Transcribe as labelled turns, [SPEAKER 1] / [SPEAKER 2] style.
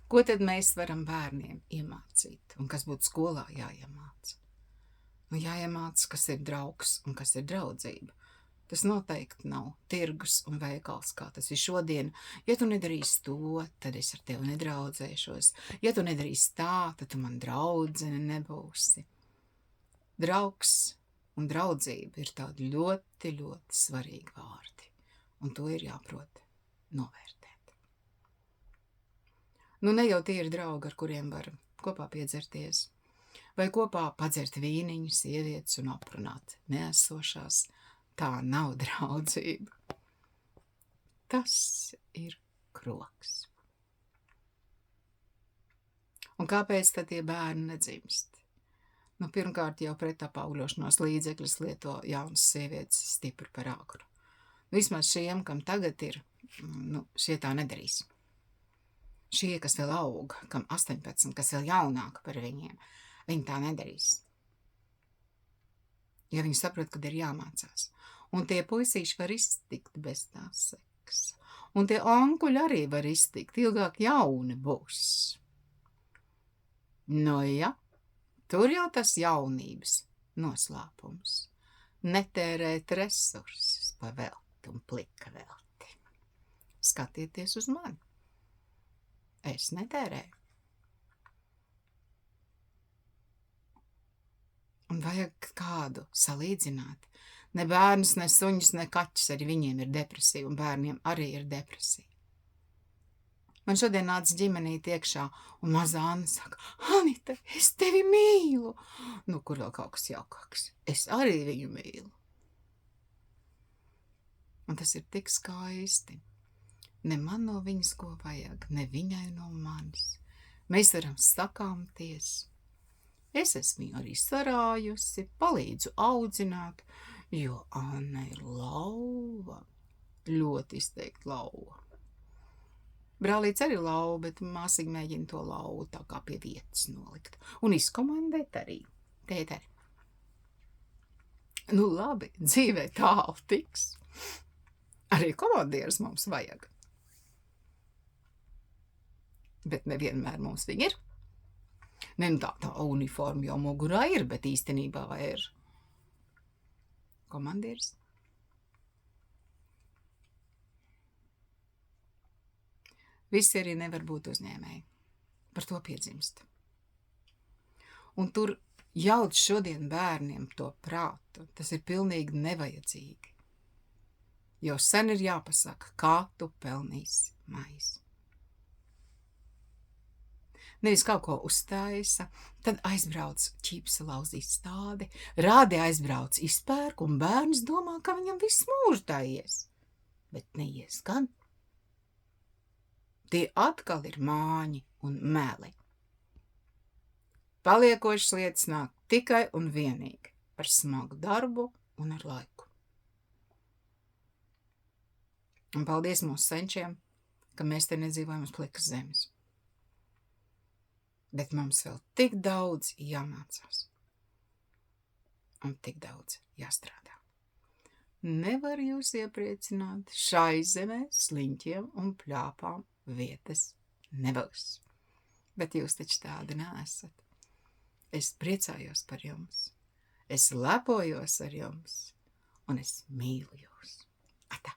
[SPEAKER 1] Ko tad mēs varam bērniem iemācīt? Un kas būtu skolā jāiemāca? Nu, jāiemāca, kas ir draugs un kas ir draudzība. Tas noteikti nav tirgus un veikals, kā tas ir šodien. Ja tu nedarīsi to, tad es ar tevi nedraudzēšos. Ja tu nedarīsi tā, tad tu man draudzene nebūsi. Draugs un draudzība ir tādi ļoti, ļoti svarīgi vārdi. Un to ir jāprot novērtēt. Nu, ne jau tie ir draugi, ar kuriem var kopā piedzerties, vai kopā padzert vīniņu, sievietes un aprunāt neesošās. Tā nav draudzība. Tas ir kroks. Un kāpēc tad tie bērni nedzimst? Nu, pirmkārt jau pretapauļošanās līdzekļus lieto jaunas sievietes stipri par ākru. Vismaz šiem, kam tagad ir, šie tā nedarīs. Šie, kas vēl aug, kam 18, kas vēl jaunāka par viņiem, viņi tā nedarīs. Ja viņi saprot, kad ir jāmācās. Un tie puisīši var iztikt bez tā seksa. Un tie onkuļi arī var iztikt, ilgāk jauni būs. Nu ja, tur jau tas jaunības noslēpums. Netērēt resursus pa velti un plika velti. Skatieties uz mani. Es netērēju. Un vajag kādu salīdzināt. Ne bērns, ne suņus, ne kaķis, arī viņiem ir depresija, un bērniem arī ir depresija. Man šodien nāca ģimenīte iekšā, un mazā Anna saka, Anita, es tevi mīlu. Nu, kur vēl kaut kas jaukāks. Es arī viņu mīlu. Un tas ir tik skaisti. Ne man no viņas ko vajag, ne viņai no manis. Mēs varam sakāmties. Es esmu viņu arī sarājusi, palīdzu audzināt, jo Anna ir lauva, ļoti izteikti lauva. Brālīts arī lauva, bet māsīgi mēģina to lauvu tā kā pie vietas nolikt. Un izkomandēt arī. Tēteri. Nu labi, dzīvē tālu tiks. Arī komandieris mums vajag. Bet nevienmēr mums viņi ir. Ne, nu tā uniforma jau mugurā ir, bet īstenībā vai ir komandieris? Visi arī nevar būt uzņēmēji. Par to piedzimst. Un tur jaut šodien bērniem to prātu, tas ir pilnīgi nevajadzīgi. Jo sen ir jāpasaka, kā tu pelnīsi maizi. Nevis kaut ko uztaisa, tad aizbrauc ķipsa lauzīt stādi, rādi aizbrauc izpērk, un bērns domā, ka viņam viss mūžu tā ies. Bet neies gan. Tie atkal ir māņi un meli. Paliekošas lietas nāk tikai un vienīgi ar smagu darbu un ar laiku. Un paldies mūsu senčiem, ka mēs te nedzīvojam uz plikas zemes. Bet mums vēl tik daudz jāmācās. Un tik daudz jāstrādā. Nevar jūs iepriecināt, šai zemē sliņķiem un pļāpām vietas nebūs. Bet jūs taču tādi neesat. Es priecājos par jums. Es lepojos ar jums. Un es mīlu jūs. Atā!